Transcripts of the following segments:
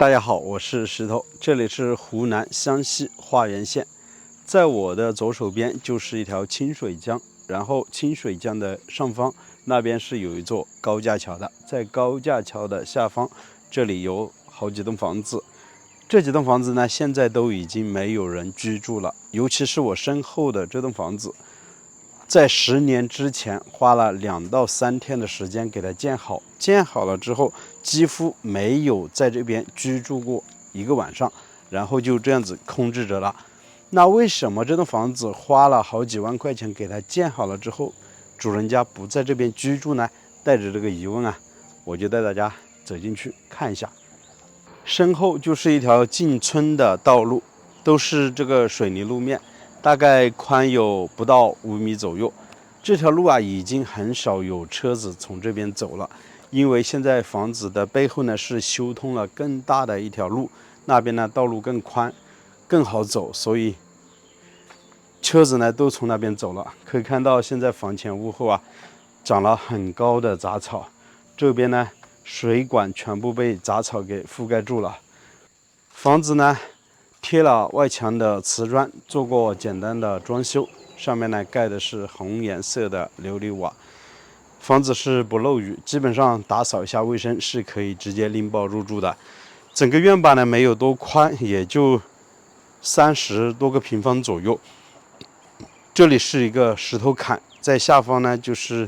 大家好，我是石头，这里是湖南湘西花垣县。在我的左手边就是一条清水江，然后清水江的上方那边是有一座高架桥的，在高架桥的下方，这里有好几栋房子。这几栋房子呢，现在都已经没有人居住了，尤其是我身后的这栋房子，在10年之前花了2到3天的时间给它建好，建好了之后几乎没有在这边居住过一个晚上，然后就这样子空置着了。那为什么这栋房子花了好几万块钱给它建好了之后，主人家不在这边居住呢？带着这个疑问啊，我就带大家走进去看一下。身后就是一条进村的道路，都是这个水泥路面，大概宽有不到5米左右。这条路啊，已经很少有车子从这边走了，因为现在房子的背后呢是修通了更大的一条路，那边呢道路更宽，更好走，所以车子呢都从那边走了。可以看到现在房前屋后啊，长了很高的杂草，这边呢水管全部被杂草给覆盖住了。房子呢贴了外墙的瓷砖，做过简单的装修，上面呢盖的是红颜色的琉璃瓦。房子是不漏雨，基本上打扫一下卫生是可以直接拎包入住的。整个院坝呢没有多宽，也就30多个平方左右。这里是一个石头坎，在下方呢就是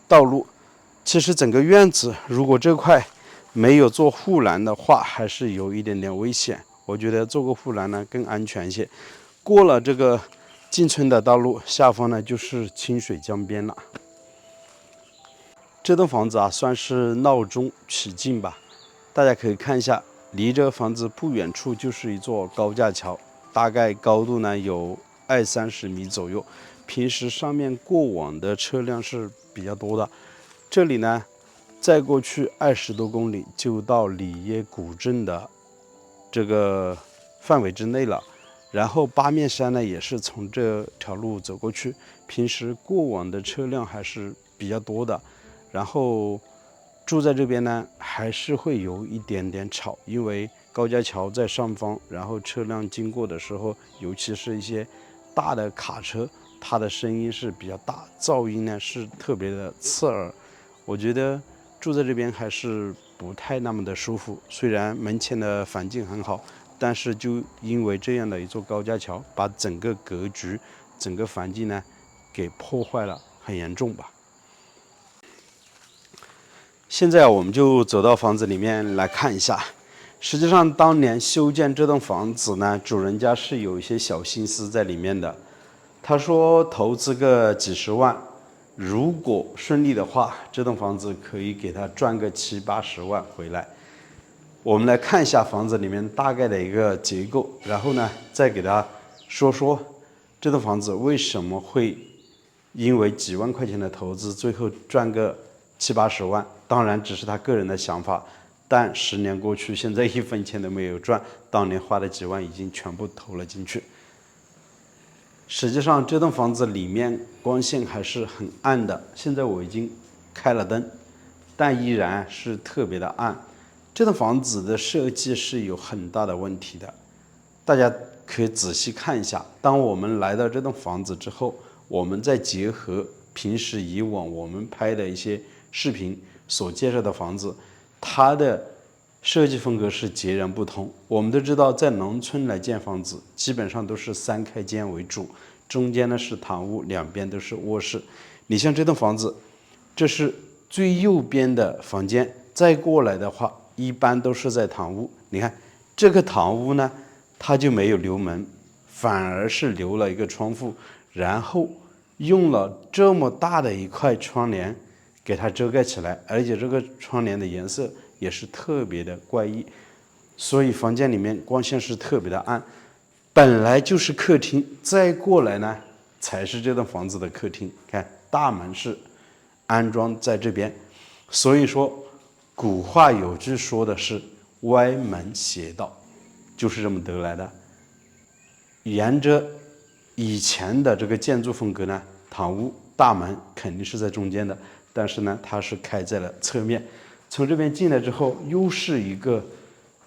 道路。其实整个院子如果这块没有做护栏的话，还是有一点点危险。我觉得做个护栏呢更安全一些。过了这个进村的道路，下方呢就是清水江边了。这栋房子啊，算是闹中取静吧。大家可以看一下，离这个房子不远处就是一座高架桥，大概高度呢有20-30米左右。平时上面过往的车辆是比较多的。这里呢，再过去20多公里就到里耶古镇的这个范围之内了。然后八面山呢，也是从这条路走过去，平时过往的车辆还是比较多的。然后住在这边呢，还是会有一点点吵，因为高架桥在上方，然后车辆经过的时候，尤其是一些大的卡车，它的声音是比较大，噪音呢是特别的刺耳。我觉得住在这边还是不太那么的舒服。虽然门前的环境很好，但是就因为这样的一座高架桥，把整个格局、整个环境呢给破坏了，很严重吧。现在我们就走到房子里面来看一下。实际上，当年修建这栋房子呢，主人家是有一些小心思在里面的。他说投资个几十万，如果顺利的话，这栋房子可以给他赚个70-80万回来。我们来看一下房子里面大概的一个结构，然后呢，再给他说说这栋房子为什么会因为几万块钱的投资，最后赚个70-80万。当然只是他个人的想法，但10年过去，现在1分钱都没有赚，当年花的几万已经全部投了进去。实际上这栋房子里面光线还是很暗的，现在我已经开了灯，但依然是特别的暗。这栋房子的设计是有很大的问题的，大家可以仔细看一下。当我们来到这栋房子之后，我们再结合平时以往我们拍的一些视频所介绍的房子，它的设计风格是截然不同。我们都知道，在农村来建房子，基本上都是3开间为主，中间呢是堂屋，两边都是卧室。你像这栋房子，这是最右边的房间，再过来的话，一般都是在堂屋。你看这个堂屋呢，它就没有留门，反而是留了一个窗户，然后用了这么大的一块窗帘给它遮盖起来，而且这个窗帘的颜色也是特别的怪异，所以房间里面光线是特别的暗。本来就是客厅，再过来呢才是这栋房子的客厅。看大门是安装在这边，所以说古话有句说的是歪门邪道，就是这么得来的。沿着以前的这个建筑风格呢，堂屋大门肯定是在中间的，但是呢它是开在了侧面。从这边进来之后，又是一个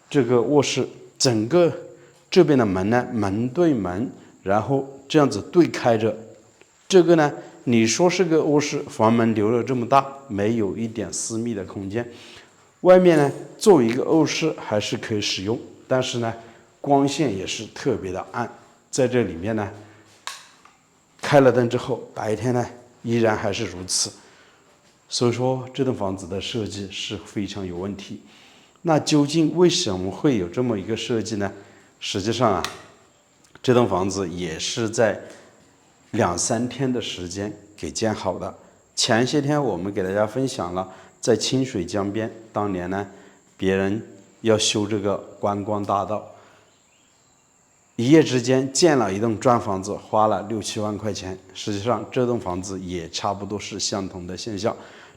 这个卧室整个这边的门呢，门对门，然后这样子对开着。这个呢，你说是个卧室，房门留了这么大，没有一点私密的空间。外面呢，作为一个卧室还是可以使用，但是呢，光线也是特别的暗。在这里面呢，开了灯之后，白天呢依然还是如此。所以说，这栋房子的设计是非常有问题。那究竟为什么会有这么一个设计呢？实际上啊，这栋房子也是在2-3天的时间给建好的。前些天我们给大家分享了，在清水江边，当年呢，别人要修这个观光大道，一夜之间建了一栋砖房子，花了6-7万块钱。实际上，这栋房子也差不多是相同的现象。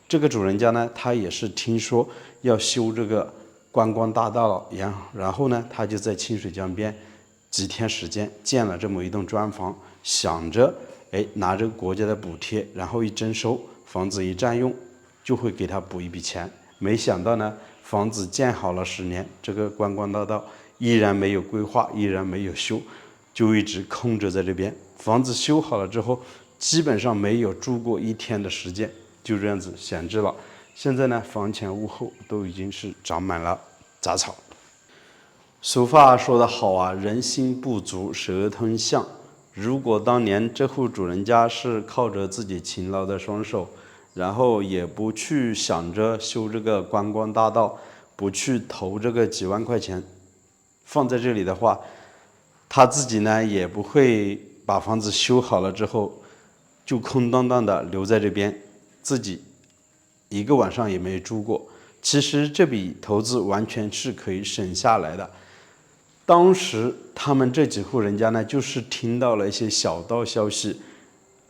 这个主人家呢，他也是听说要修这个观光大道了，然后呢，他就在清水江边几天时间建了这么一栋砖房，想着拿着国家的补贴，然后一征收，房子一占用，就会给他补一笔钱。没想到呢，房子建好了10年，这个观光大道依然没有规划，依然没有修，就一直空着在这边。房子修好了之后，基本上没有住过1天的时间，就这样子闲置了。现在呢，房前屋后都已经是长满了杂草。俗话说得好啊，人心不足蛇吞象。如果当年这户主人家是靠着自己勤劳的双手，然后也不去想着修这个观光大道，不去投这个几万块钱放在这里的话，他自己呢也不会把房子修好了之后就空荡荡的留在这边，自己一个晚上也没住过。其实这笔投资完全是可以省下来的。当时他们这几户人家呢，就是听到了一些小道消息，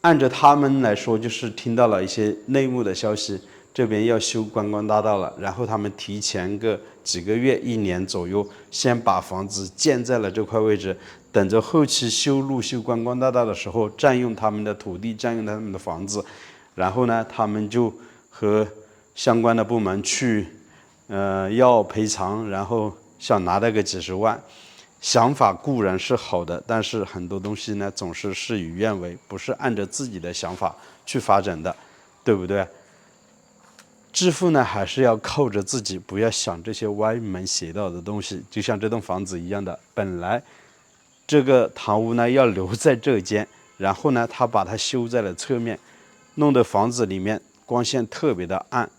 按照他们来说，就是听到了一些内幕的消息，这边要修观光大道了，然后他们提前个几个月、1年左右，先把房子建在了这块位置，等着后期修路、修观光大道的时候，占用他们的土地，占用他们的房子，然后呢，他们就和相关的部门去，要赔偿，然后想拿到个几十万。想法固然是好的，但是很多东西呢，总是事与愿违，不是按照自己的想法去发展的，对不对？致富呢，还是要靠着自己，不要想这些歪门邪道的东西。就像这栋房子一样的，本来这个堂屋呢要留在这间，然后呢，他把它修在了侧面，弄得房子里面光线特别的暗。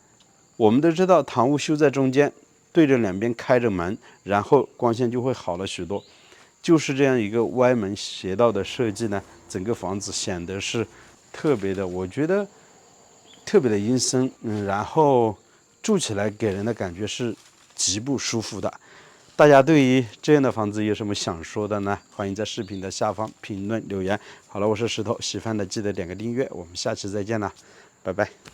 我们都知道，堂屋修在中间，对着两边开着门，然后光线就会好了许多。就是这样一个歪门邪道的设计呢，整个房子显得是特别的，我觉得特别的阴森，然后住起来给人的感觉是极不舒服的。大家对于这样的房子有什么想说的呢？欢迎在视频的下方评论留言。好了，我是石头，喜欢的记得点个订阅，我们下期再见了，拜拜。